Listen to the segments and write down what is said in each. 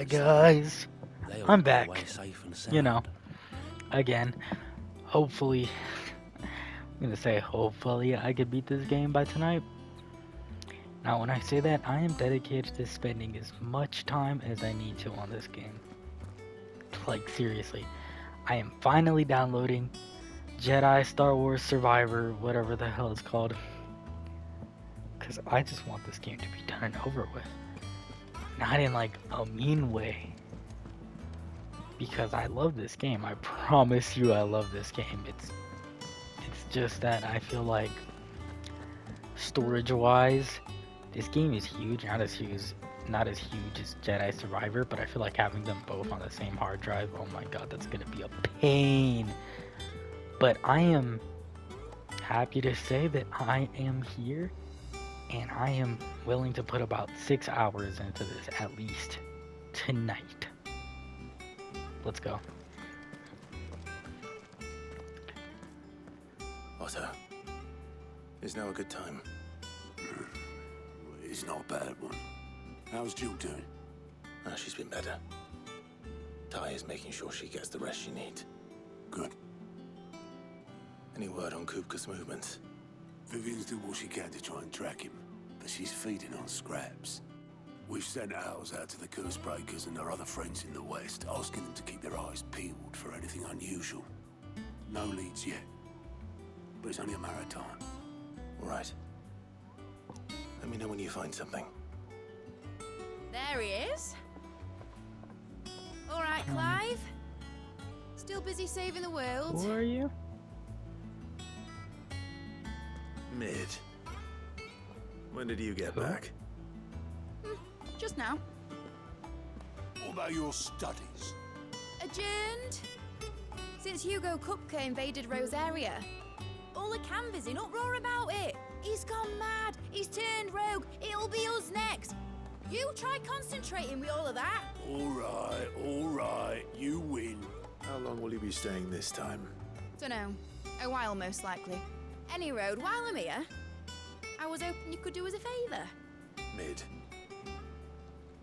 Hi guys, They all I'm got away back. safe and sound. You know, again. Hopefully, I'm gonna say hopefully I could beat this game by tonight. Now, when I say that, I am dedicated to spending as much time as I need to on this game. Like, seriously. I am finally downloading Jedi Star Wars Survivor, whatever the hell it's called. Because I just want this game to be done and over with. Not in like a mean way. Because I love this game. I promise you I love this game. It's just that I feel like storage wise, this game is huge, not as huge as Jedi Survivor, but I feel like having them both on the same hard drive, oh my god, that's gonna be a pain. But I am happy to say that I am here and I am willing to put about 6 hours into this at least tonight. Let's go. Otto, is now a good time? It's not a bad one. How's Jill doing? Oh, she's been better. Ty is making sure she gets the rest she needs. Good. Any word on Kupka's movements? Vivian's doing what she can to try and track him, but she's feeding on scraps. We've sent ours out to the curse breakers and our other friends in the West, asking them to keep their eyes peeled for anything unusual. No leads yet, but it's only a matter of time. All right. Let me know when you find something. There he is. All right, Clive. Still busy saving the world. Who are you? Mid. When did you get Who? back? Just now. What about your studies? Adjourned. Since Hugo Kupka invaded Rosaria. All the canvassers in uproar about it. He's gone mad. He's turned rogue. It'll be us next. You try concentrating with all of that. All right, you win. How long will you be staying this time? Dunno. A while, most likely. Any road, while I'm here, I was hoping you could do us a favour. Mid.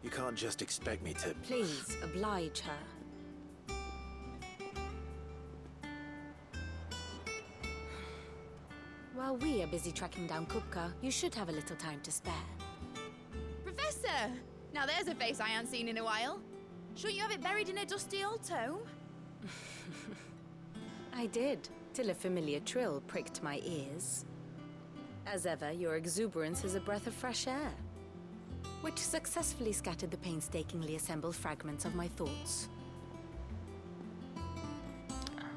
You can't just expect me to... Please, oblige her. While we are busy tracking down Kupka, you should have a little time to spare. Professor! Now there's a face I ain't seen in a while. Shouldn't you have it buried in a dusty old tome? I did, till a familiar trill pricked my ears. As ever, your exuberance is a breath of fresh air, which successfully scattered the painstakingly assembled fragments of my thoughts.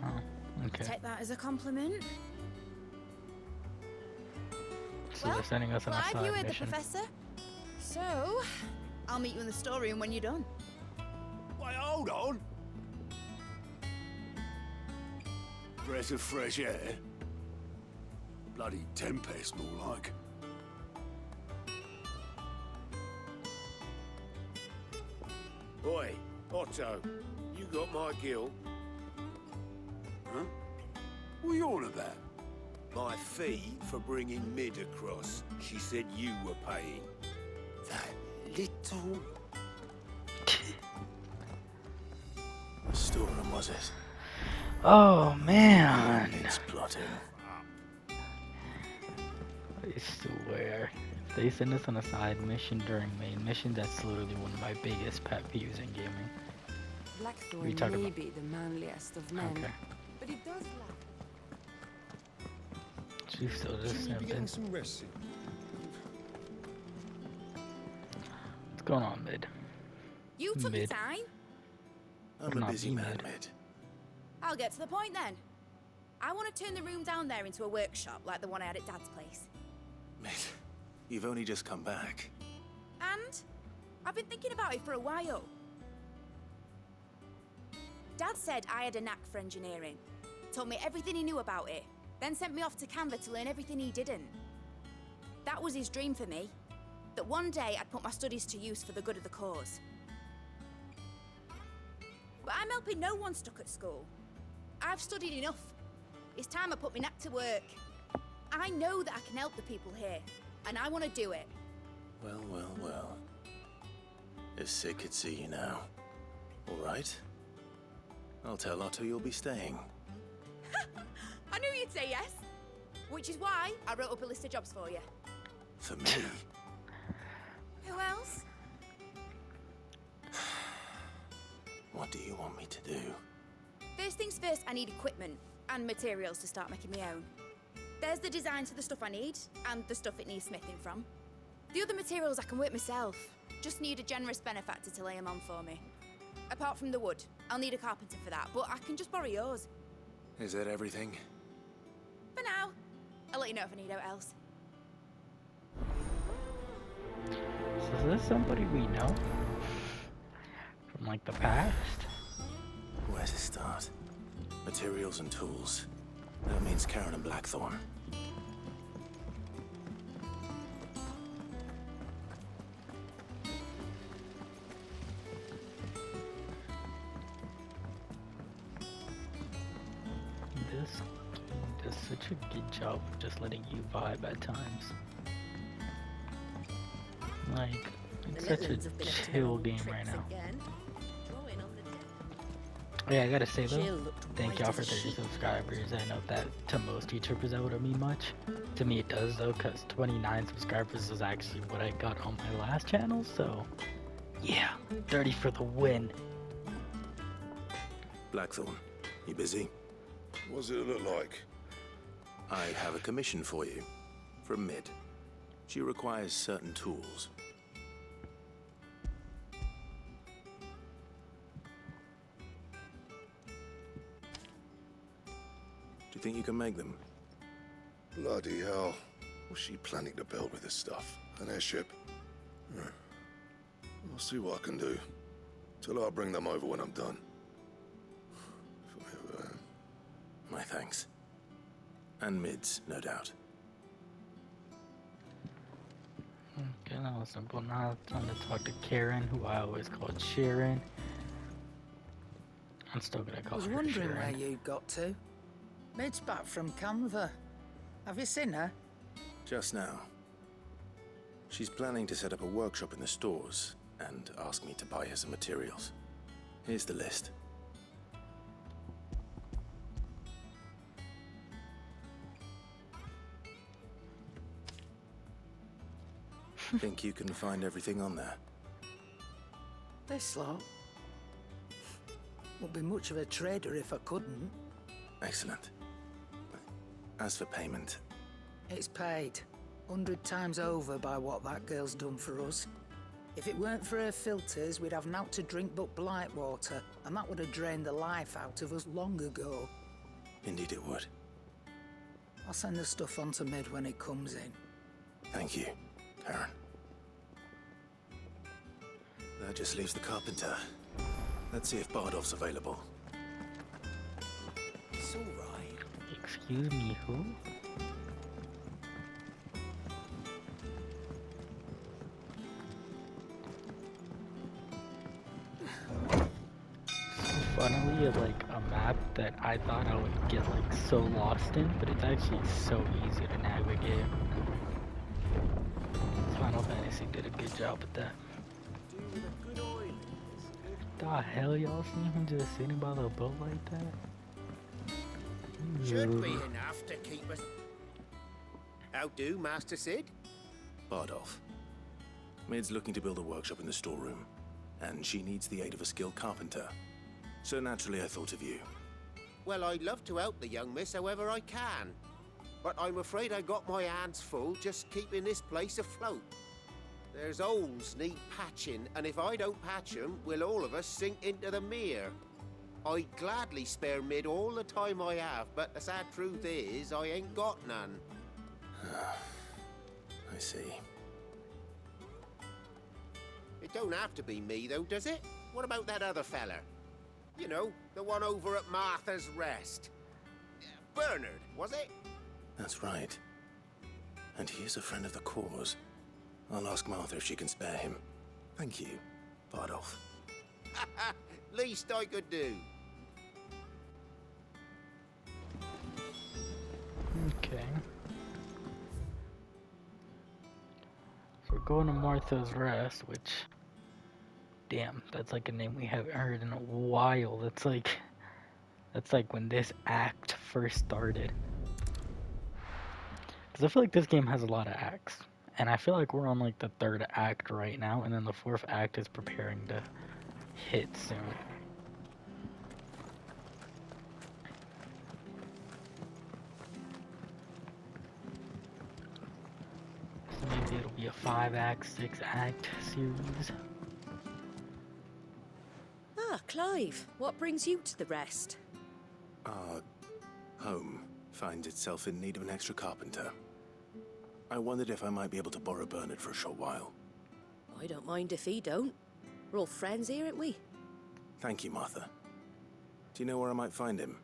Oh, okay. Take that as a compliment. So Well, they're sending us on a Clive, you side heard the mission. professor. So, I'll meet you in the storeroom when you're done. Wait, hold on. Breath of fresh air? Bloody tempest, more like. Oi, Otto, you got my gill. Huh? What are you on about? My fee for bringing Mid across. She said you were paying. That little... What storeroom was it? Oh man, It's plotting. I swear. If they send us on a side mission during main mission, that's literally one of my biggest pet peeves in gaming. you Blackthorn talking may about? be the manliest of men, Okay. but it does lack. She's still just Shouldn't you be getting simping. some rest? What's going on, Mid? You took your Mid. time. I'm Not a busy me, man, Mid. Mid. I'll get to the point then. I want to turn the room down there into a workshop like the one I had at Dad's place. Mid, you've only just come back. And I've been thinking about it for a while. Dad said I had a knack for engineering. Told me everything he knew about it. Then sent me off to Canva to learn everything he didn't. That was his dream for me. That one day I'd put my studies to use for the good of the cause. But I'm helping no one stuck at school. I've studied enough. It's time I put my knack to work. I know that I can help the people here, and I want to do it. Well, well, well. If Sid could see you now. All right. I'll tell Otto you'll be staying. I knew you'd say yes. Which is why I wrote up a list of jobs for you. For me? Who else? What do you want me to do? First things first, I need equipment and materials to start making my own. There's the designs for the stuff I need and the stuff it needs smithing from. The other materials I can work myself. Just need a generous benefactor to lay them on for me. Apart from the wood, I'll need a carpenter for that, but I can just borrow yours. Is that everything? For now. I'll let you know if I need out else. So is this somebody we know? From like the past? Where to start? Materials and tools. That means Karen and Blackthorn. This game does such a good job of just letting you vibe at times. Like, it's such a chill game right now. Yeah, I gotta say though, thank y'all for 30 subscribers. I know that to most YouTubers that wouldn't mean much. To me it does though, cause 29 subscribers is actually what I got on my last channel, so yeah, 30 for the win. Blackthorn, you busy? What does it look like? I have a commission for you. From Mid. She requires certain tools. Do you think you can make them? Bloody hell. What's she planning to build with this stuff? An airship? I'll see what I can do. Tell her I'll bring them over when I'm done. If I ever am. My thanks. And Mid's, no doubt. Okay, that was simple. Now it's time to talk to Karen, who I always called Sharon. I'm still gonna I call was her wondering Sharon. where you got to. Mid's back from Canva. Have you seen her? Just now. She's planning to set up a workshop in the stores and ask me to buy her some materials. Here's the list. Think you can find everything on there? This lot. Wouldn't be much of a trader if I couldn't. Excellent. As for payment, It's paid 100 times over by what that girl's done for us. If it weren't for her filters, we'd have naught to drink but blight water, and that would have drained the life out of us long ago. indeed it would. I'll send the stuff on to Mid when it comes in. Thank you, Karen. That just leaves the carpenter. Let's see if Bardolph's available. It's all right. Excuse me, who? So funnily, like a map that I thought I would get like so lost in, but it's actually so easy to navigate. Final Fantasy did a good job with that. The hell, y'all see him just sitting by the boat like that? Should be enough to keep us. How do, Master Sid? Bardolph. Mid's looking to build a workshop in the storeroom, and she needs the aid of a skilled carpenter. So naturally I thought of you. Well, I'd love to help the young miss however I can. But I'm afraid I got my hands full just keeping this place afloat. There's holes need patching, and if I don't patch 'em, we'll all of us sink into the mere. I'd gladly spare Mid all the time I have, but the sad truth is, I ain't got none. I see. It don't have to be me, though, does it? What about that other fella? You know, the one over at Martha's Rest. Bernard, was it? That's right. And he is a friend of the cause. I'll ask Martha if she can spare him. Thank you, Bardolph. Least I could do. Okay. So we're going to Martha's Rest, which Damn, that's like a name we haven't heard in a while. That's like when this act first started. Because I feel like this game has a lot of acts. And I feel like we're on like the third act right now, and then the fourth act is preparing to hit soon. So maybe it'll be a 5-act, 6-act series. Ah, Clive, what brings you to the rest? Our home finds itself in need of an extra carpenter. I wondered if I might be able to borrow Bernard for a short while. I don't mind if he don't. We're all friends here, aren't we? Thank you, Martha. Do you know where I might find him?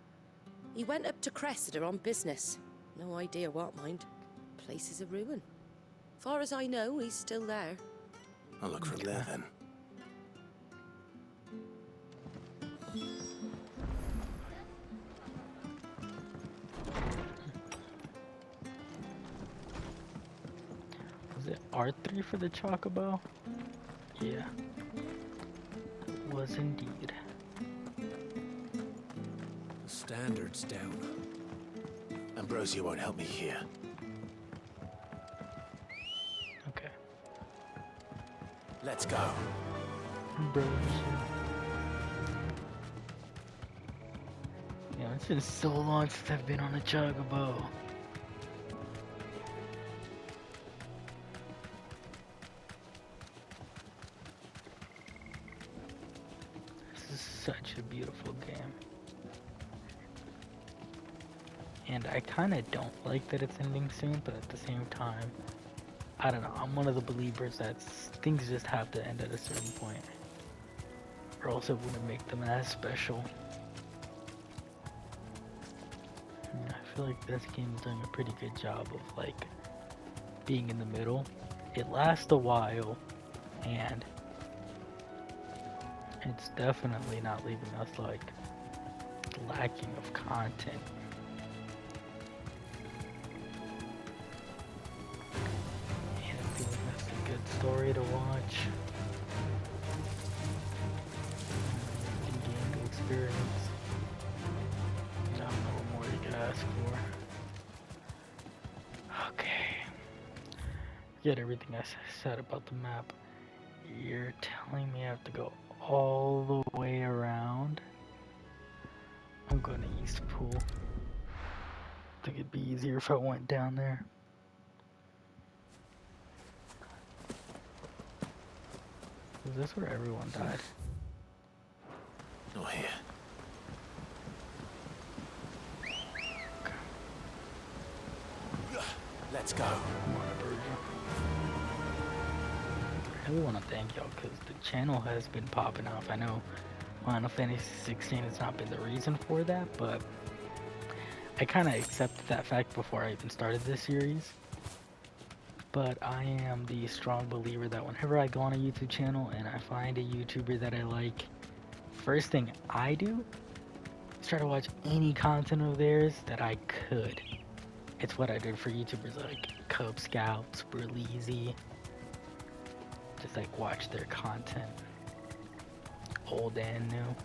He went up to Cressida on business. No idea what, mind. Place is a ruin. Far as I know, he's still there. I'll look from there then. Was it R3 for the Chocobo? Yeah. It was indeed. The standard's down. Ambrosia won't help me here. Okay. Let's go. Ambrosia. Yeah, it's been so long since I've been on a Chocobo. This is such a beautiful game. And I kind of don't like that it's ending soon, but at the same time, I don't know, I'm one of the believers that things just have to end at a certain point. Or else it wouldn't make them as special. And I feel like this game is doing a pretty good job of like being in the middle. It lasts a while, and it's definitely not leaving us like lacking of content. And I feel like that's a good story to watch. You can gain the experience. I don't know what more you could ask for. Okay. Forget everything I said about the map. You're telling me I have to go all the way around? I'm going to East Pool. I think it'd be easier if I went down there. Is this where everyone died? Not here. Let's go. Come on, Berger. I really want to thank y'all because the channel has been popping off. I know Final Fantasy 16 has not been the reason for that, but I kind of accepted that fact before I even started this series. But I am the strong believer that whenever I go on a YouTube channel and I find a YouTuber that I like, first thing I do is try to watch any content of theirs that I could. It's what I did for YouTubers like Cub Scouts, Burleezy. Just like watch their content, old and new.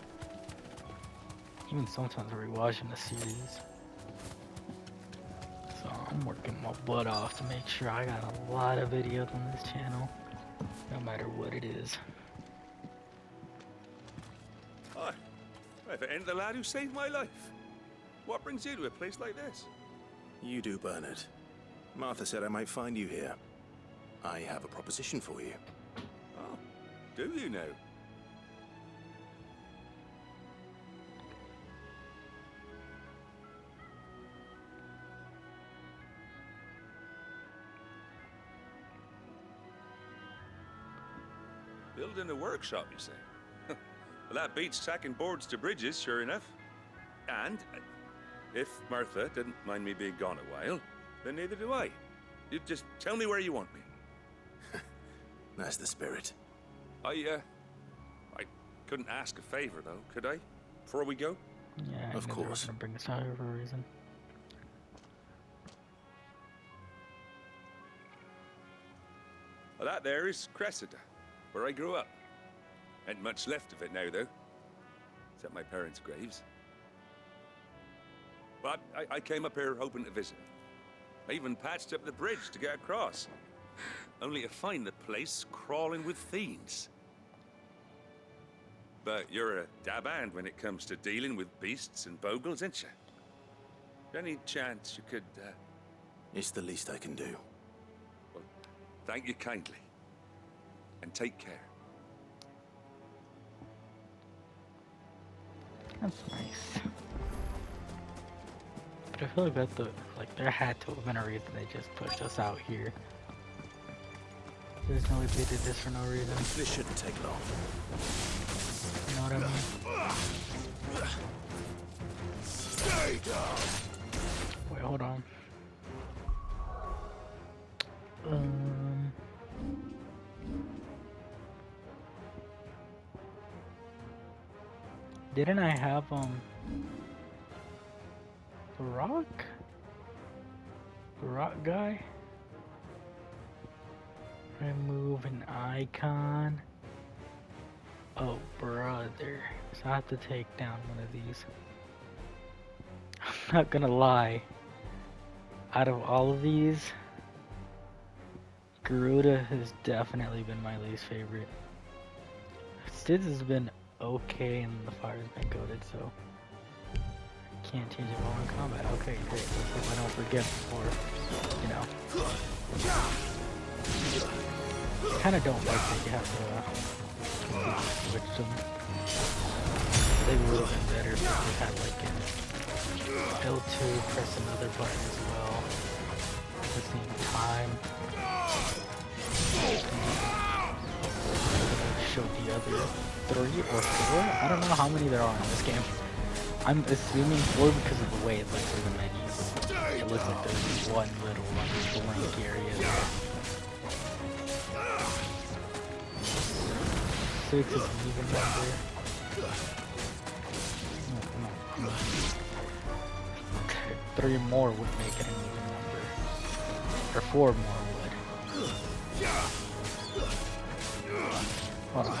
Even sometimes rewatching the series. So I'm working my butt off to make sure I got a lot of videos on this channel, no matter what it is. Hi. If it ain't the lad who saved my life. What brings you to a place like this? You do, Bernard. Martha said I might find you here. I have a proposition for you. Oh, do you now? Building a workshop, you say? Well, that beats tacking boards to bridges, sure enough. And if Martha didn't mind me being gone a while, then neither do I. You just tell me where you want me. That's the spirit. I couldn't ask a favor, though, could I? Before we go? Yeah, I Of knew they were course. gonna bring us out here for a reason. Well, that there is Cressida, where I grew up. Ain't much left of it now, though. Except my parents' graves. But I came up here hoping to visit. I even patched up the bridge to get across. Only to find the place crawling with fiends. But you're a dab hand when it comes to dealing with beasts and bogles, ain't you? Any chance you could, It's the least I can do. Well, thank you kindly. And take care. That's nice. But I feel like there had to have been a reason they just pushed us out here. There's no way they did this for no reason. This shouldn't take long. You know what I mean? Stay down. Wait, hold on. Didn't I have the rock? The rock guy? Remove an icon. Oh brother. So I have to take down one of these. I'm not gonna lie. Out of all of these, Garuda has definitely been my least favorite. Stiz has been okay and the fire's been goated, so can't change it while in combat. Okay, great. Let's hope I don't forget before, you know. I kinda don't like that you have to switch them. They would have been better if we had like an L2, press another button as well at the same time. Show the other 3 or 4. I don't know how many there are in this game. I'm assuming 4 because of the way it looks in the menu. It looks like there's one little blank area there. 6 is an even number. No. 3 more would make it an even number. Or 4 more would. Hold on,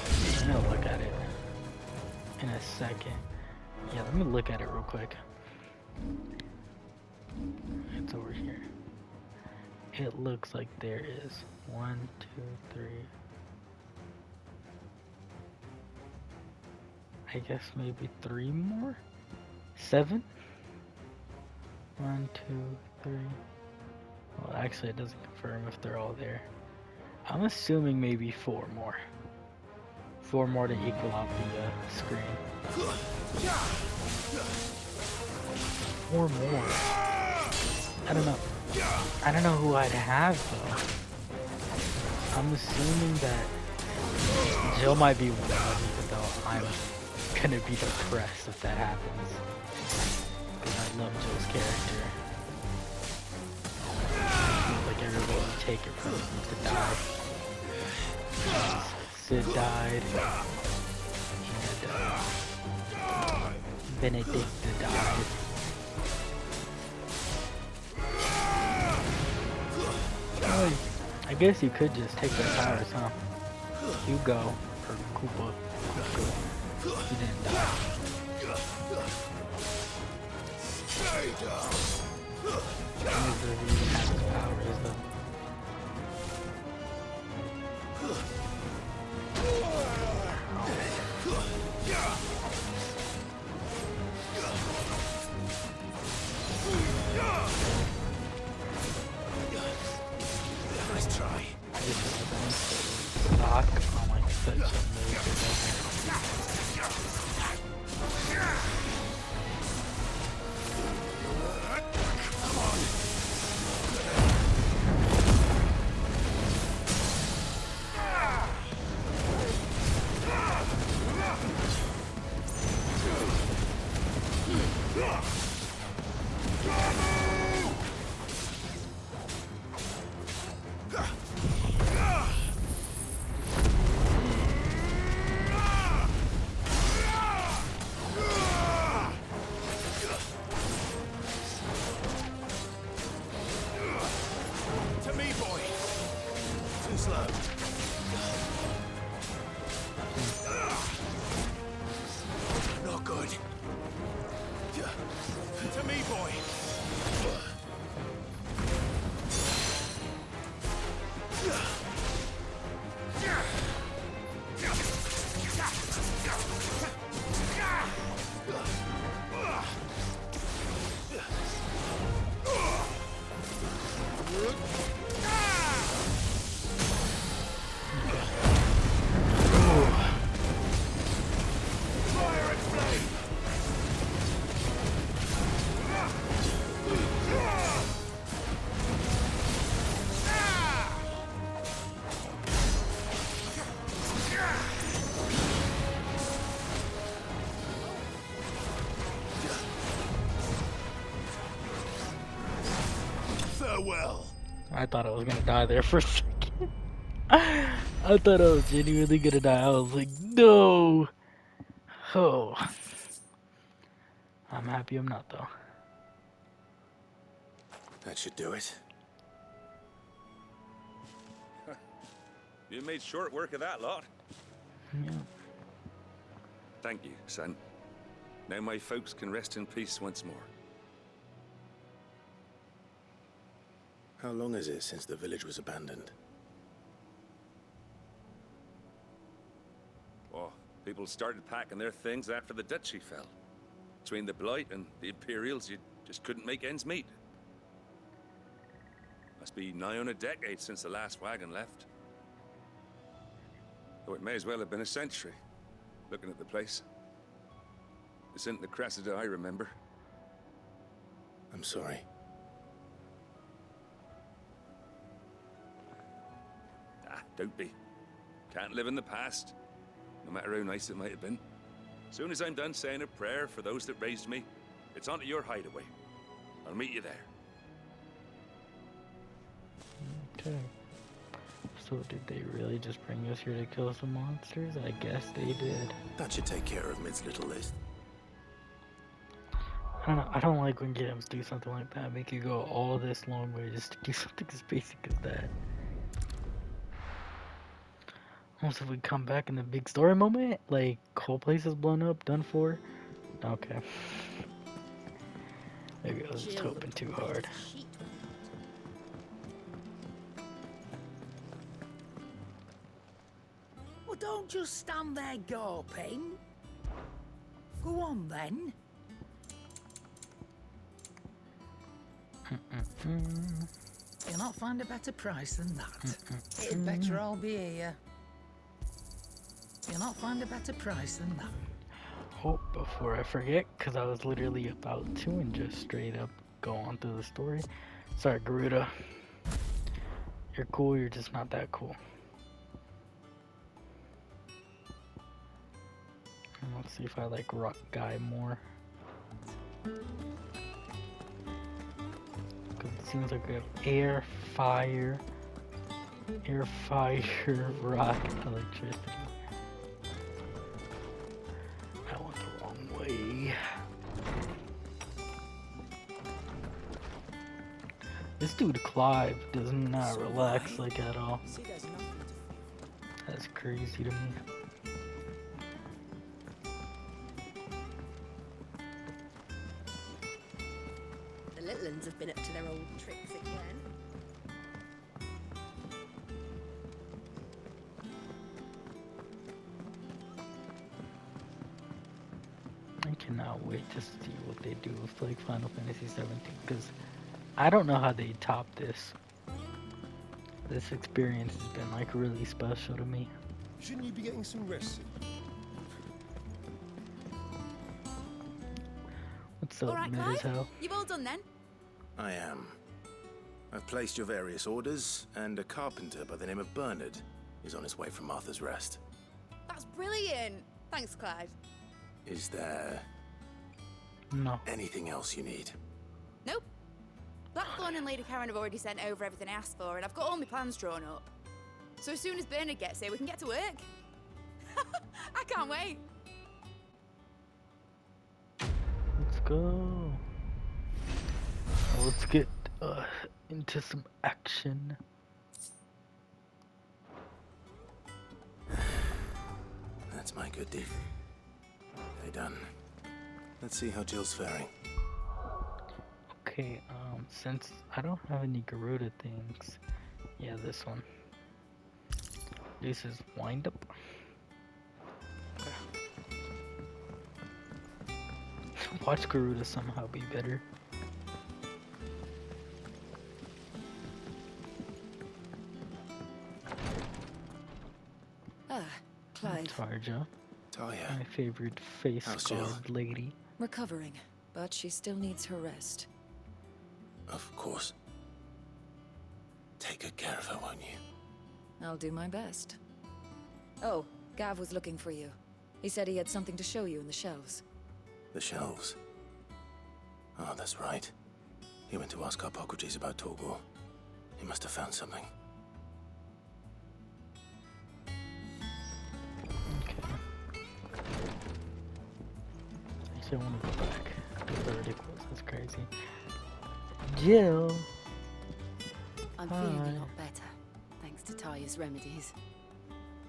I'm gonna look at it in a second. Yeah, let me look at it real quick. It's over here. It looks like there is 1, 2, 3. I guess maybe 3 more? 7? 1, 2, 3. Well, actually, it doesn't confirm if they're all there. I'm assuming maybe 4 more. 4 more to equal out the screen. 4 more. I don't know. I don't know who I'd have though. I'm assuming that Jill might be one of them, even though I'm gonna be depressed if that happens. Because I love Jill's character. Seems like everybody would take it from him to die. Sid died. And Benedicta died. Oh, I guess you could just take their powers, huh? Hugo, or Koopa, he didn't die. I don't know if he even has his powers, though. Nice try. I just stock on like such a move. Farewell. I thought I was gonna die there for a second. I thought I was genuinely gonna die. I was like, no. Oh. I'm happy I'm not though. That should do it. You made short work of that lot. Yeah. Thank you, son. Now my folks can rest in peace once more. How long is it since the village was abandoned? Oh, people started packing their things after the duchy fell. Between the Blight and the Imperials, you just couldn't make ends meet. Must be nigh on a decade since the last wagon left. Though it may as well have been a century, looking at the place. This isn't the Cressida I remember. I'm sorry. Ah, don't be. Can't live in the past, no matter how nice it might have been. Soon as I'm done saying a prayer for those that raised me, it's onto your hideaway. I'll meet you there. Okay. So did they really just bring us here to kill some monsters? I guess they did. That should take care of Mid's little list. I don't know. I don't like when games do something like that. Make you go all this long way just to do something as basic as that. Almost if we come back in the big story moment, like whole place is blown up, done for. Okay. Maybe I was just hoping too hard. Well, don't just stand there gawping. Go on then. You'll not find a better price than that. It'd better all be here. You'll not find a better price than that. Oh, before I forget, because I was literally about to and just straight up go on through the story. Sorry, Garuda. You're cool, you're just not that cool. And let's see if I like Rock Guy more. Because it seems like we have air, fire, rock, electricity. I went the wrong way. This dude Clive does not relax like at all. That's crazy to me. The little ones have been up to their old tricks again. I cannot wait to see what they do with like Final Fantasy 17 because I don't know how they top this. This experience has been like really special to me. Shouldn't you be getting some rest? What's up, All right, mid as Clive? hell? You've all done then? I am. I've placed your various orders, and a carpenter by the name of Bernard is on his way from Arthur's Rest. That's brilliant. Thanks, Clive. Is there No. anything else you need? Nope. Blackthorn and Lady Karen have already sent over everything I asked for, and I've got all my plans drawn up. So as soon as Bernard gets here, we can get to work. I can't wait. Let's go. Let's get into some action. That's my good deed. Okay, done. Let's see how Jill's faring. Okay, since I don't have any Garuda things, yeah, this one. This is wind up. Okay. Watch Garuda somehow be better. Ah, Clive. Tarja, Talia, my favorite face How's Jill? card lady. Recovering, but she still needs her rest. of course. Take good care of her, won't you? I'll do my best. Oh, Gav was looking for you. He said he had something to show you in the shelves. The shelves. Oh, that's right. He went to ask Harpocrates about Torgor. He must have found something. Okay. Actually, I want to go back. That's already close. That's crazy. Jill! I'm Hi. feeling a lot better, thanks to Taya's remedies.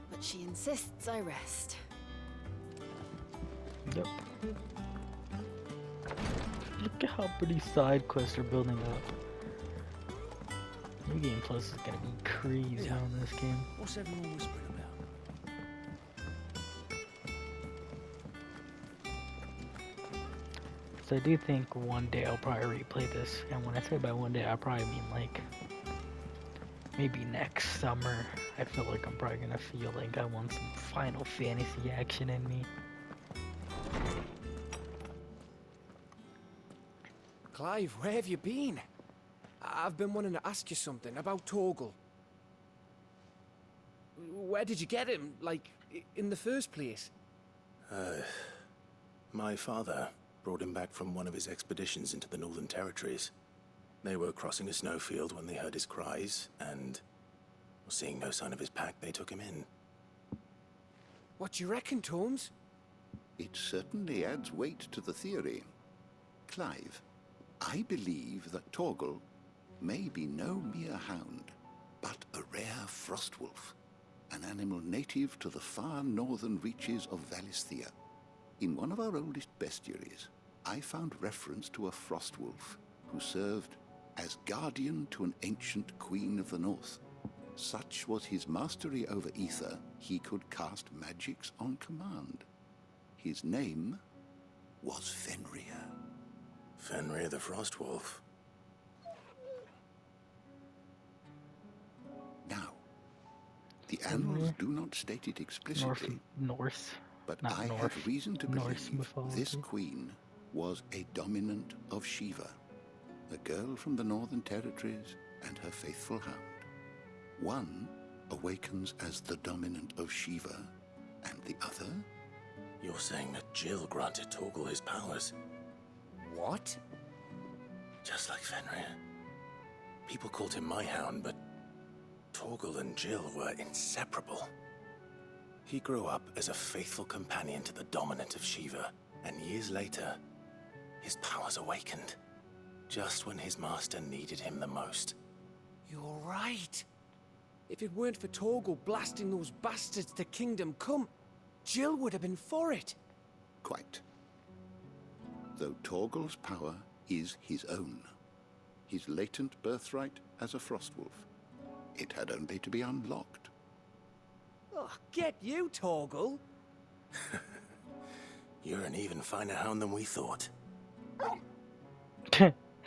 But she insists I rest. Yep. Look at how many side quests are building up. New Game Plus is gonna be crazy Yeah. on this game. What's everyone whispering about? So I do think one day I'll probably replay this, and when I say by one day, I probably mean like maybe next summer. I feel like I'm probably gonna feel like I want some Final Fantasy action in me. Clive, where have you been? I've been wanting to ask you something about Torgal. Where did you get him, like, in the first place? My father brought him back from one of his expeditions into the Northern Territories. They were crossing a snowfield when they heard his cries, and seeing no sign of his pack, they took him in. What do you reckon, Torms? It certainly adds weight to the theory. Clive, I believe that Torgal may be no mere hound, but a rare frostwolf, an animal native to the far northern reaches of Valisthea. In one of our oldest bestiaries, I found reference to a frostwolf who served as guardian to an ancient queen of the north. Such was his mastery over ether, he could cast magics on command. His name was Fenrir. Fenrir the Frostwolf. Now, the annals do not state it explicitly, Norse. but not I North, have reason to Norse believe mythology. this queen was a dominant of Shiva, a girl from the Northern Territories and her faithful hound. One awakens as the dominant of Shiva, and the other? You're saying that Jill granted Torgal his powers? What? Just like Fenrir. People called him my hound, but Torgal and Jill were inseparable. He grew up as a faithful companion to the dominant of Shiva, and years later, his powers awakened, just when his master needed him the most. You're right. If it weren't for Torgal blasting those bastards to Kingdom Come, Jill would have been for it. Quite. Though Torgal's power is his own, his latent birthright as a frostwolf, it had only to be unlocked. Oh, get you, Torgal. You're an even finer hound than we thought.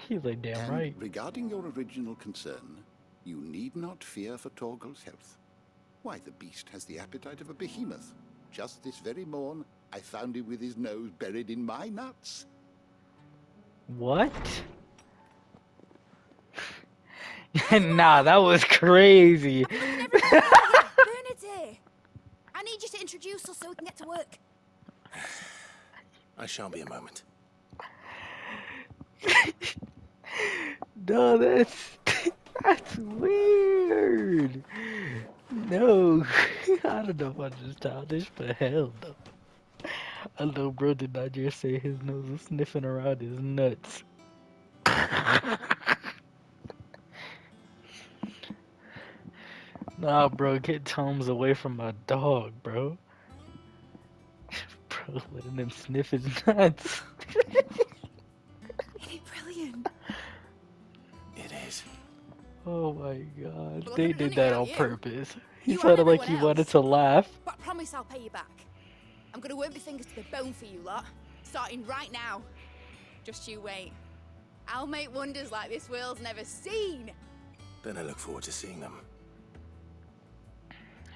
He's like, damn And right. regarding your original concern, you need not fear for Torgal's health. Why, the beast has the appetite of a behemoth. Just this very morn, I found him with his nose buried in my nuts. What? Nah, that was crazy. Bernadette! I need you to introduce us so we can get to work. I shan't be a moment. No, that's weird. No, I don't know if I'm just childish, but hell no. I know bro did not just say his nose was sniffing around his nuts. Nah, bro, get Toms away from my dog, bro. Bro, letting him sniff his nuts. Ain't it brilliant? It is. Oh my god, Well, I they could've done did it that without on you. purpose. He You and sounded like he everyone wanted else. to laugh. But I promise I'll pay you back. I'm gonna work my fingers to the bone for you lot, starting right now. Just you wait. I'll make wonders like this world's never seen. Then I look forward to seeing them.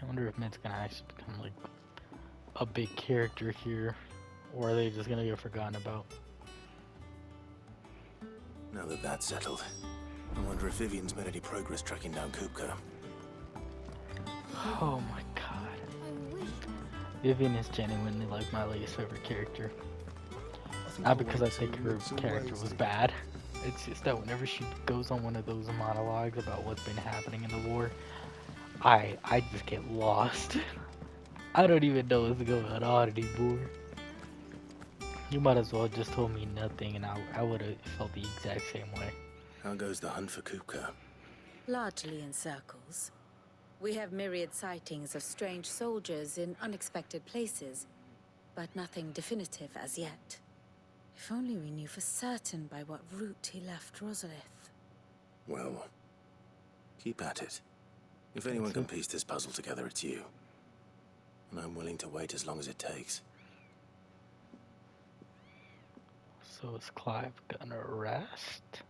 I wonder if Mid's gonna actually become like a big character here, or are they just gonna get forgotten about? Now that that's settled, I wonder if Vivian's made any progress tracking down Kupka. Oh my god. I wish. Vivian is genuinely like my least favorite character. I think Not I'll because wait I think till her it's all character was Wednesday. bad, It's just that whenever she goes on one of those monologues about what's been happening in the war, I just get lost. I don't even know what's going on anymore. You might as well just told me nothing and I would have felt the exact same way. How goes the hunt for Kupka? Largely in circles. We have myriad sightings of strange soldiers in unexpected places, but nothing definitive as yet. If only we knew for certain by what route he left Rosalith. Well, keep at it. If anyone can piece this puzzle together, it's you. And I'm willing to wait as long as it takes. So is Clive gonna rest?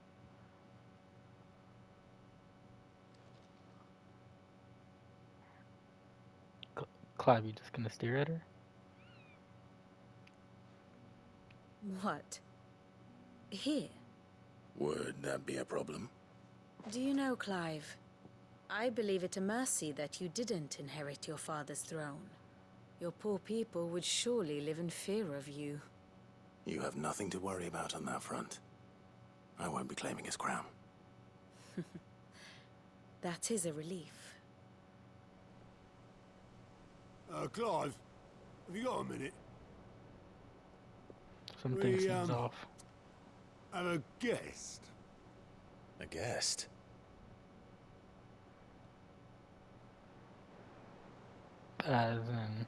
Clive, you just gonna stare at her? What? Here? Would that be a problem? Do you know, Clive? I believe it a mercy that you didn't inherit your father's throne. Your poor people would surely live in fear of you. You have nothing to worry about on that front. I won't be claiming his crown. That is a relief. Clive, have you got a minute? Something seems off. Have a guest. A guest? As in...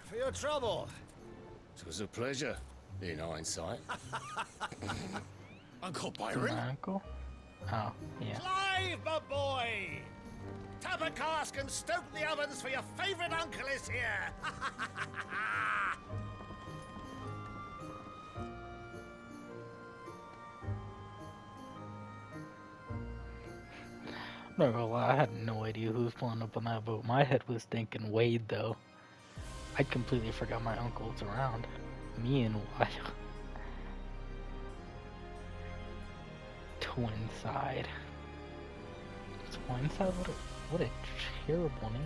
For your trouble. It was a pleasure, in hindsight. Uncle Byron? My uncle? Oh, yeah. Clive, my boy! Tap a cask and stoke the ovens for your favorite uncle is here! Not gonna lie, I had no idea who was pulling up on that boat. My head was thinking Wade, though. I completely forgot my uncle was around. Me and Wade. Twinside. Twinside? What a terrible name.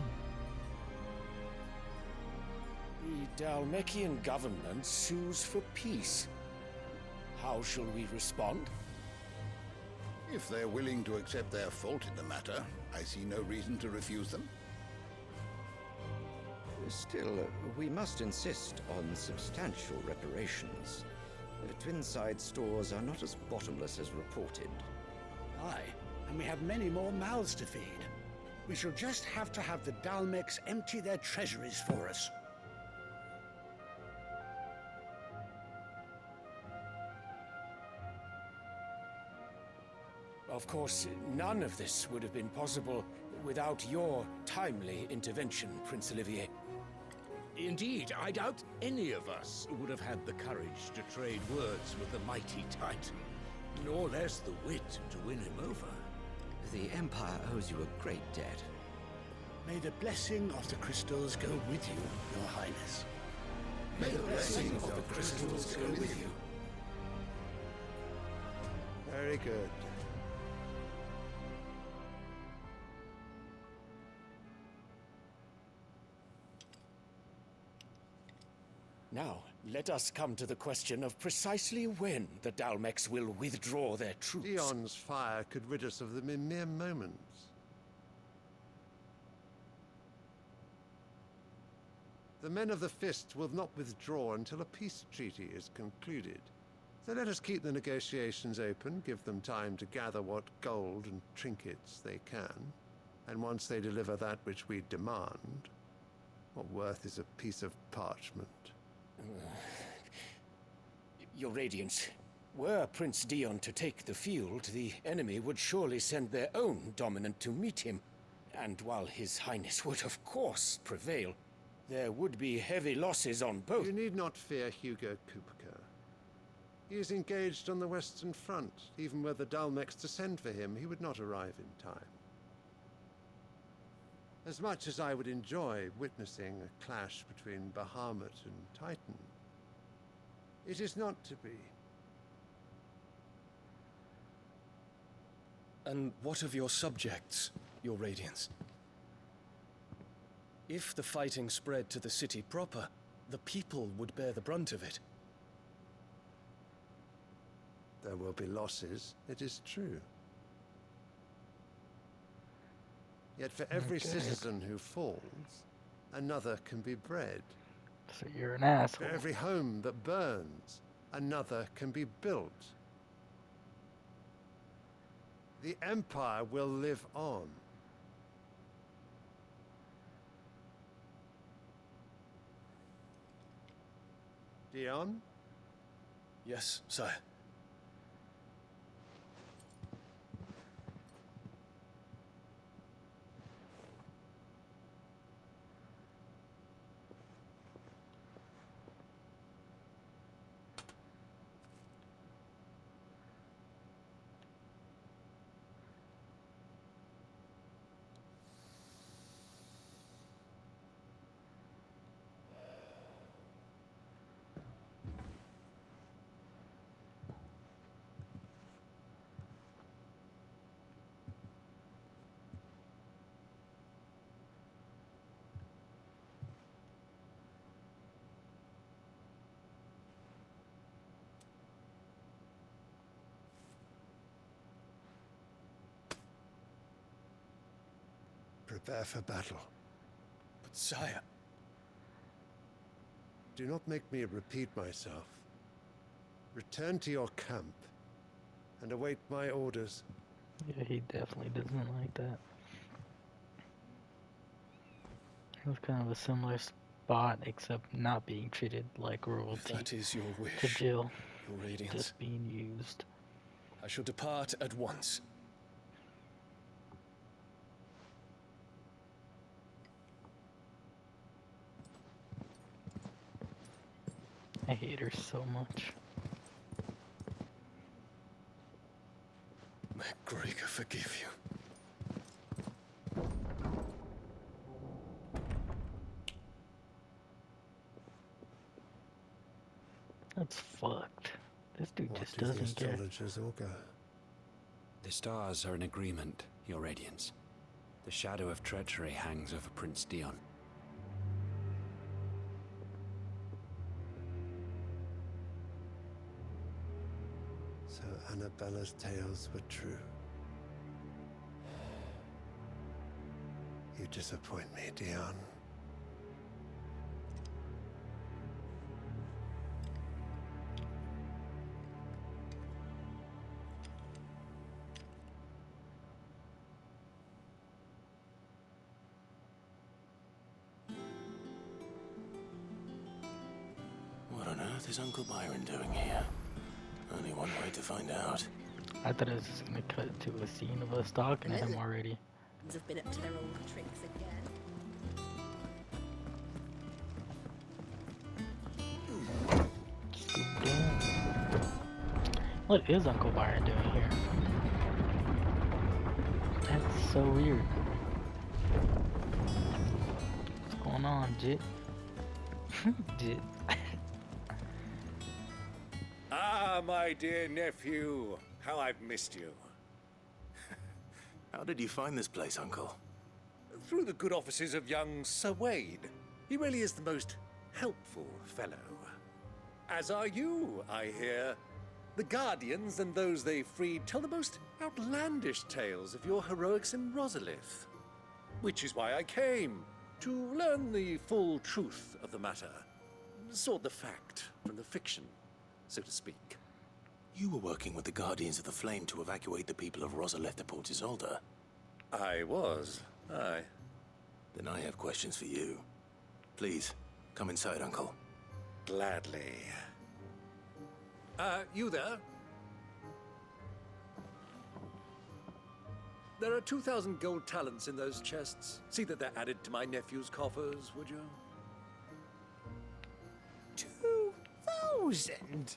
The Dalmekian government sues for peace. How shall we respond? If they're willing to accept their fault in the matter, I see no reason to refuse them. Still, we must insist on substantial reparations. Twinside stores are not as bottomless as reported. Aye, and we have many more mouths to feed. We shall just have to have the Dalmecs empty their treasuries for us. Of course, none of this would have been possible without your timely intervention, Prince Olivier. Indeed, I doubt any of us would have had the courage to trade words with the mighty Titan, nor less the wit to win him over. The Empire owes you a great debt. May the blessing of the crystals go with you, Your Highness. May the blessing of the crystals go with you. Very good. Now, let us come to the question of precisely when the Dalmecs will withdraw their troops. Dion's fire could rid us of them in mere moments. The men of the Fist will not withdraw until a peace treaty is concluded. So let us keep the negotiations open, give them time to gather what gold and trinkets they can. And once they deliver that which we demand, what worth is a piece of parchment? Your Radiance, were Prince Dion to take the field, the enemy would surely send their own dominant to meet him. And while His Highness would of course prevail, there would be heavy losses on both. You need not fear Hugo Kupka. He is engaged on the Western Front. Even were the Dalmecs to send for him, he would not arrive in time. As much as I would enjoy witnessing a clash between Bahamut and Titan, it is not to be. And what of your subjects, your Radiance? If the fighting spread to the city proper, the people would bear the brunt of it. There will be losses, it is true. Yet for every citizen who falls, another can be bred. So you're an asshole. For every home that burns, another can be built. The Empire will live on. Dion? Yes, sire. Prepare for battle. But sire... Do not make me repeat myself. Return to your camp and await my orders. Yeah, he definitely doesn't like that. It was kind of a similar spot, except not being treated like royalty. If that is your wish, to Jill, your Radiance, just being used. I shall depart at once. I hate her so much. May Gregor forgive you. That's fucked. This dude What just do the doesn't care. astrologers augur? The stars are in agreement, your Radiance. The shadow of treachery hangs over Prince Dion. So Annabella's tales were true. You disappoint me, Dion. What on earth is Uncle Byron doing here? Only one way to find out. I thought it was just gonna cut to a scene of us talking to him already. Have been up to their old tricks again. What is Uncle Byron doing here? That's so weird. What's going on, Jit? Jit. Ah, my dear nephew. How I've missed you. How did you find this place, Uncle? Through the good offices of young Sir Wade. He really is the most helpful fellow. As are you, I hear. The Guardians and those they freed tell the most outlandish tales of your heroics in Rosalith. Which is why I came, to learn the full truth of the matter. Sort the fact from the fiction, so to speak. You were working with the Guardians of the Flame to evacuate the people of Rosalith to Port Isolde. I was, aye. Then I have questions for you. Please, come inside, Uncle. Gladly. You there? There are 2,000 gold talents in those chests. See that they're added to my nephew's coffers, would you? 2,000?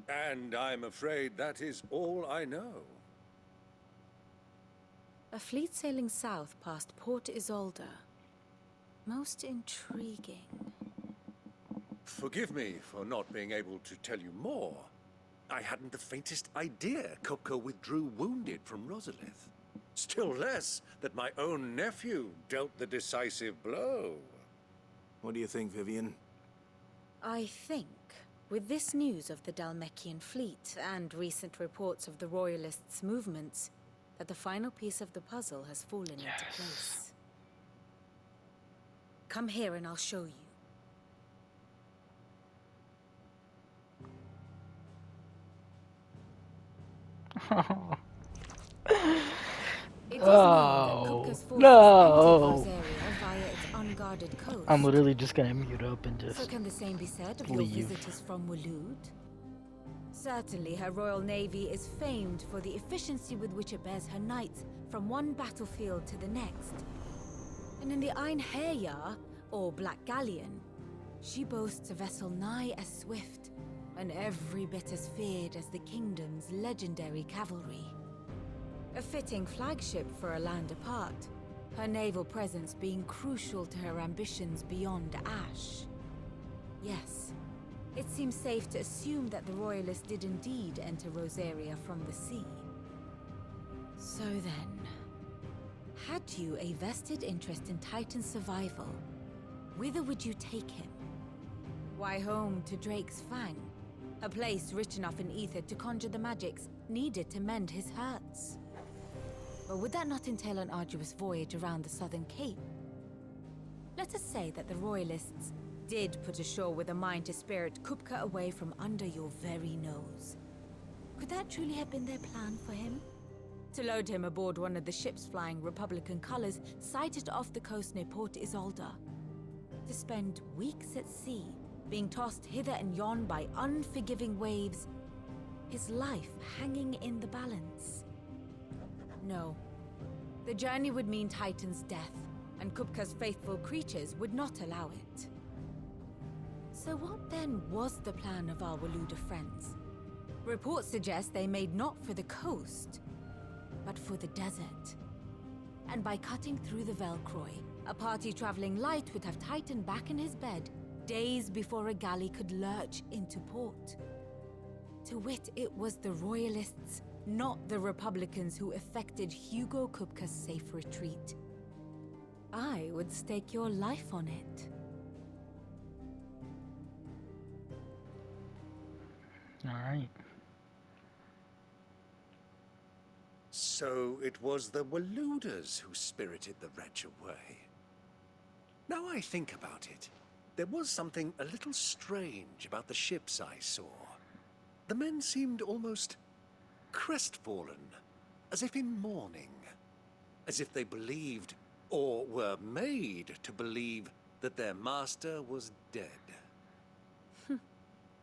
And I'm afraid that is all I know. A fleet sailing south past Port Isolde. Most intriguing. Forgive me for not being able to tell you more. I hadn't the faintest idea Kupka withdrew wounded from Rosalith. Still less that my own nephew dealt the decisive blow. What do you think, Vivian? I think, with this news of the Dalmekian fleet and recent reports of the Royalists' movements, that the final piece of the puzzle has fallen into place. Come here and I'll show you. It is known that Kupka's forces entered Rosaria via its unguarded coast. I'm literally just gonna mute up and just So can the same be said of leave. your visitors from Waloed? Certainly, her royal navy is famed for the efficiency with which it bears her knights from one battlefield to the next. And in the Einherjar, or Black Galleon, she boasts a vessel nigh as swift and every bit as feared as the kingdom's legendary cavalry. A fitting flagship for a land apart, her naval presence being crucial to her ambitions beyond Ash. Yes, it seems safe to assume that the Royalists did indeed enter Rosaria from the sea. So then, had you a vested interest in Titan's survival, whither would you take him? Why, home to Drake's Fang, a place rich enough in ether to conjure the magics needed to mend his hurts. But would that not entail an arduous voyage around the southern cape? Let us say that the Royalists did put ashore with a mind to spirit Kupka away from under your very nose. Could that truly have been their plan for him? To load him aboard one of the ships flying Republican colors sighted off the coast near Port Isolde? To spend weeks at sea, being tossed hither and yon by unforgiving waves, his life hanging in the balance? No. The journey would mean Titan's death, and Kupka's faithful creatures would not allow it. So what then was the plan of our Waluda friends? Reports suggest they made not for the coast, but for the desert. And by cutting through the Velcroy, a party traveling light would have Titan back in his bed days before a galley could lurch into port. To wit, it was the Royalists, not the Republicans, who effected Hugo Kupka's safe retreat. I would stake your life on it. Alright. So it was the Waluders who spirited the wretch away. Now I think about it, there was something a little strange about the ships I saw. The men seemed almost crestfallen, as if in mourning, as if they believed, or were made to believe, that their master was dead.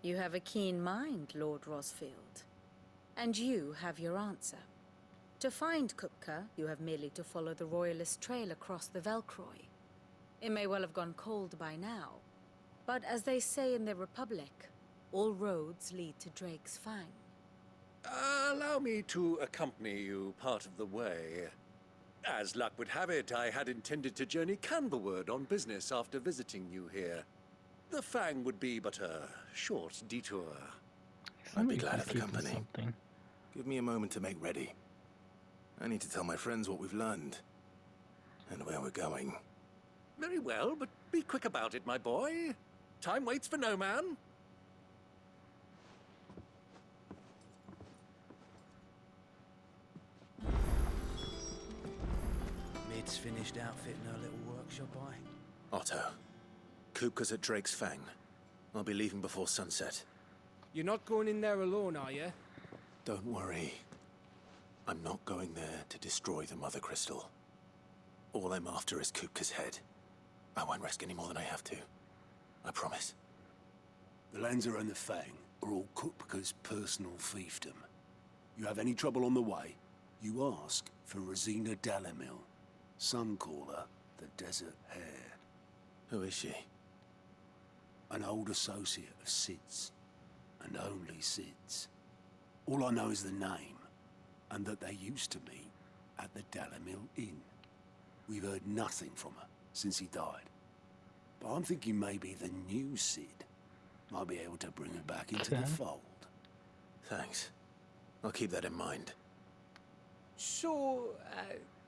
You have a keen mind, Lord Rosfield. And you have your answer. To find Kupka, you have merely to follow the Royalist trail across the Velcroy. It may well have gone cold by now, but as they say in the Republic, all roads lead to Drake's Fang. Allow me to accompany you part of the way. As luck would have it, I had intended to journey Canberward on business after visiting you here. The Fang would be but a short detour. I'd be glad of the company. Give me a moment to make ready. I need to tell my friends what we've learned. And where we're going. Very well, but be quick about it, my boy. Time waits for no man. Mid's finished outfitting her little workshop, Otto. Kupka's at Drake's Fang. I'll be leaving before sunset. You're not going in there alone, are you? Don't worry. I'm not going there to destroy the Mother Crystal. All I'm after is Kupka's head. I won't risk any more than I have to. I promise. The Lanza and the Fang are all Kupka's personal fiefdom. You have any trouble on the way, you ask for Rosina Dalamil. Some call her the Desert Hare. Who is she? An old associate of Sid's, and only Sid's. All I know is the name, and that they used to meet at the Dalamil Inn. We've heard nothing from her since he died. But I'm thinking maybe the new Sid Might be able to bring her back into the fold. Thanks. I'll keep that in mind. So,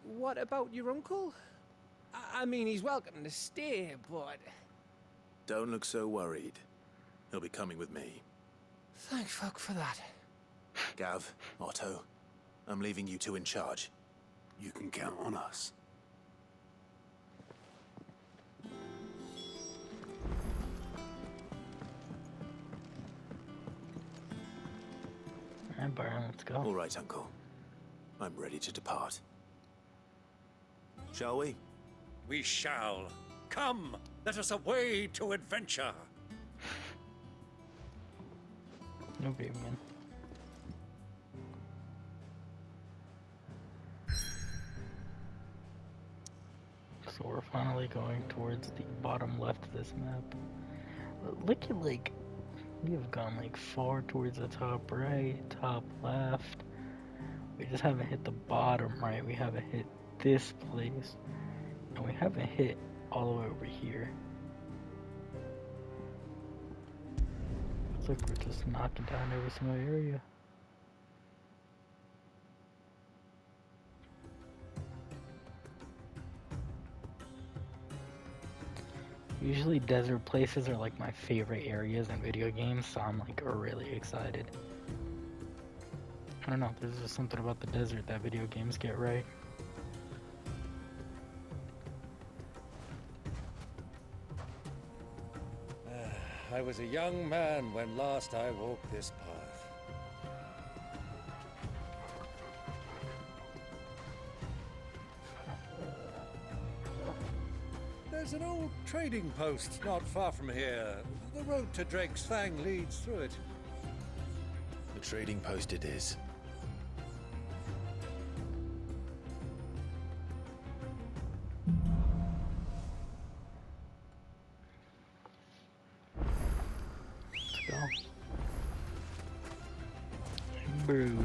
what about your uncle? I mean, he's welcome to stay, but... Don't look so worried. He'll be coming with me. Thank fuck for that. Gav, Otto, I'm leaving you two in charge. You can count on us. Alright, Byron, let's go. All right, Uncle. I'm ready to depart. Shall we? We shall. Come, let us away to adventure. Okay, man. So we're finally going towards the bottom left of this map. Look at, like, we have gone like far towards the top right, top left. We just haven't hit the bottom right. We haven't hit this place. And we haven't hit all the way over here. Looks like we're just knocking down every single area. Usually desert places are like my favorite areas in video games, so I'm like really excited. I don't know, there's just something about the desert that video games get right. I was a young man when last I walked this path. There's an old trading post not far from here. The road to Drake's Fang leads through it. The trading post it is. Let's go. Bruise.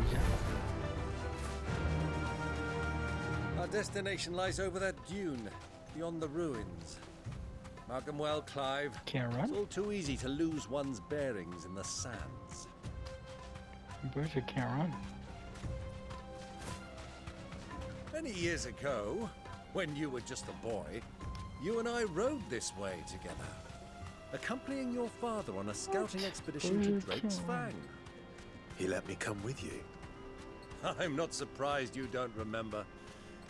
Our destination lies over that dune, beyond the ruins. Mark 'em well, Clive. Can't run? It's all too easy to lose one's bearings in the sands. Bruiser can't run. Many years ago, when you were just a boy, you and I rode this way together, accompanying your father on a scouting expedition to Drake's Fang. He let me come with you. I'm not surprised you don't remember.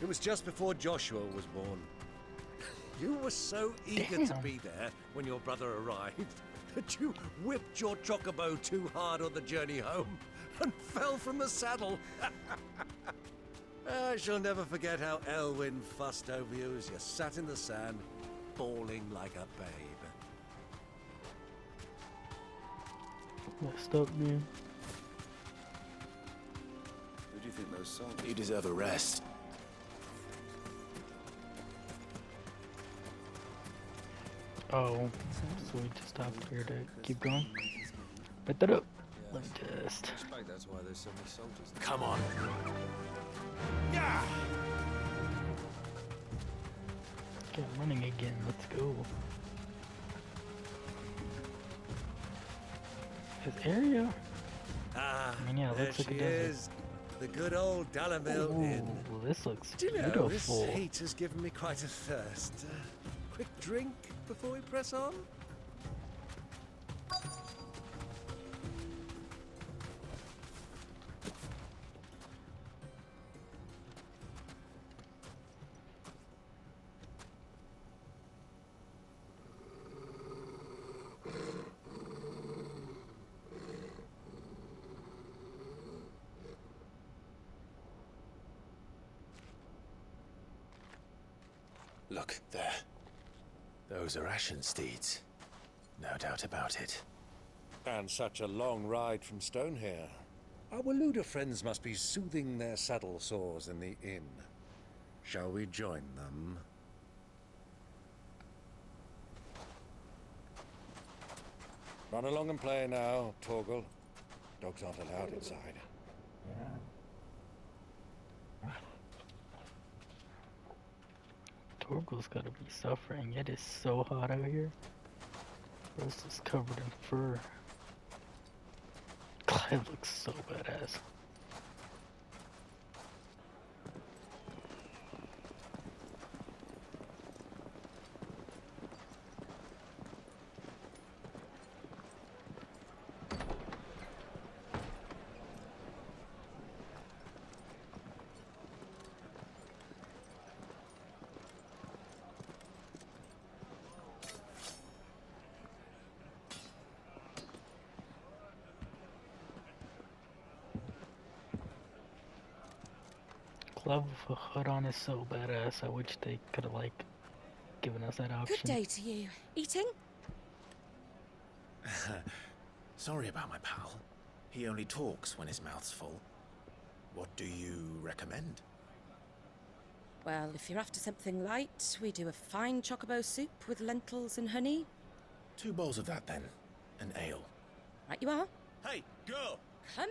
It was just before Joshua was born. You were so eager to be there when your brother arrived that you whipped your chocobo too hard on the journey home and fell from the saddle. I shall never forget how Elwyn fussed over you as you sat in the sand, bawling like a babe. Messed up, man. Who do you think those soldiers? You deserve a rest. Oh, so we just stopped here to keep going? Put that up. Let me just... That's why there's so many soldiers. Come on. Yeah. Get running again, let's go. This area? Ah, I mean, yeah, it there looks like she a desert. is. The good old Dalamil Inn. Ooh, this looks Do you know, beautiful. this heat has given me quite a thirst. Quick drink before we press on? Look, there. Those are Ashen steeds. No doubt about it. And such a long ride from Stonehair. Our Luda friends must be soothing their saddle sores in the inn. Shall we join them? Run along and play now, Torgal. Dogs aren't allowed inside. Torgal's gotta be suffering. It is so hot out here. Rose is covered in fur. Clive looks so badass. Glove with a hood on is so badass. I wish they could have, like, given us that option. Good day to you. Eating? Sorry about my pal. He only talks when his mouth's full. What do you recommend? Well, if you're after something light, we do a fine chocobo soup with lentils and honey. 2 bowls of that, then. An ale. Right you are. Hey, girl! Coming!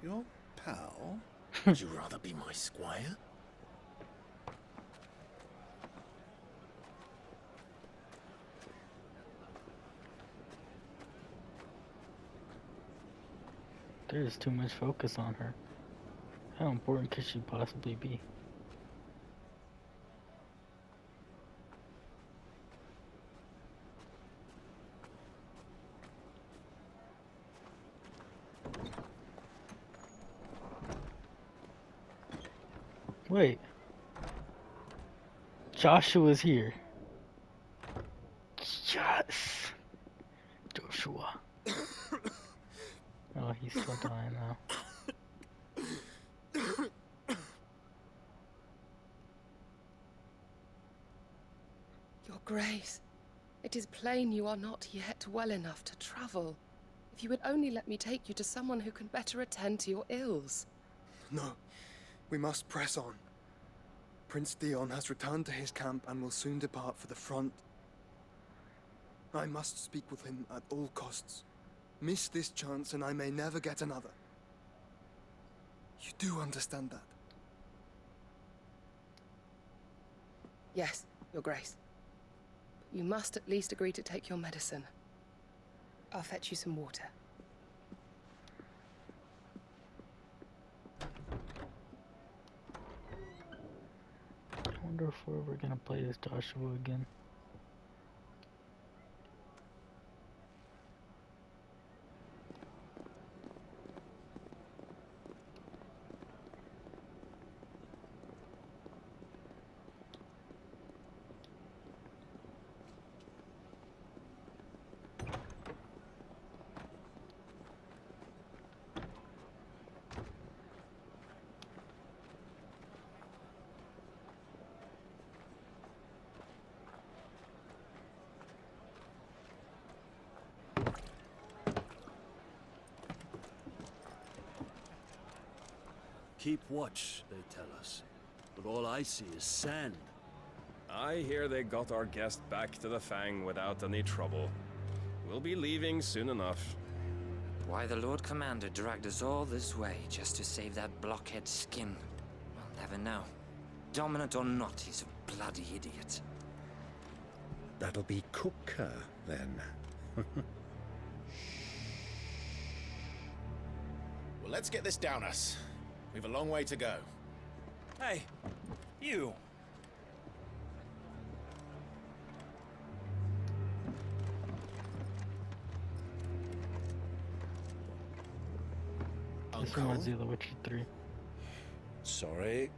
Your pal? Would you rather be my squire? There's too much focus on her. How important could she possibly be? Wait. Joshua's here. Yes! Joshua. Oh, he's still dying now. Your Grace, it is plain you are not yet well enough to travel. If you would only let me take you to someone who can better attend to your ills. No, we must press on. Prince Dion has returned to his camp and will soon depart for the front. I must speak with him at all costs. Miss this chance and I may never get another. You do understand that? Yes, Your Grace. But you must at least agree to take your medicine. I'll fetch you some water. I wonder if we're ever gonna play as Joshua again. Keep watch, they tell us. But all I see is sand. I hear they got our guest back to the Fang without any trouble. We'll be leaving soon enough. Why the Lord Commander dragged us all this way just to save that blockhead's skin, we'll never know. Dominant or not, he's a bloody idiot. That'll be Cooker, then. Well, let's get this down us. We've a long way to go. Hey, you! This reminds me of The Witcher 3. Sorry.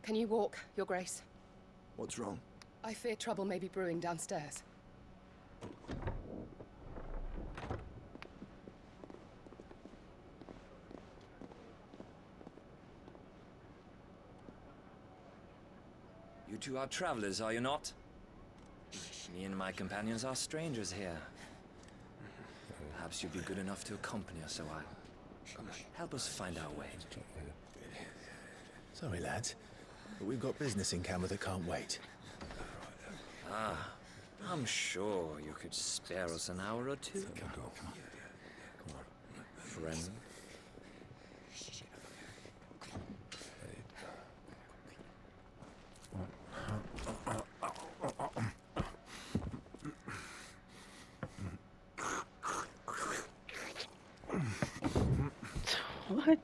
Can you walk, Your Grace? What's wrong? I fear trouble may be brewing downstairs. You two are travelers, are you not? Me and my companions are strangers here. Perhaps you'd be good enough to accompany us a while. Come on, help us find our way. Sorry, lads, but we've got business in camera that can't wait. Ah, I'm sure you could spare us an hour or two. Come on. Friend. What?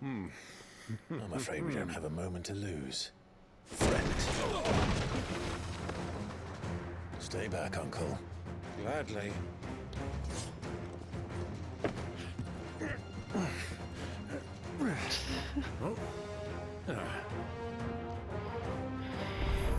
I'm afraid we don't have a moment to lose. Friend. Stay back, Uncle. Gladly.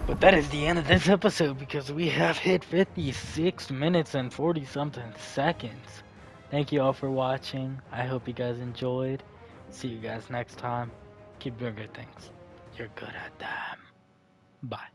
But that is the end of this episode because we have hit 56 minutes and 40 something seconds. Thank you all for watching. I hope you guys enjoyed. See you guys next time. Keep doing good things. You're good at them. Bye.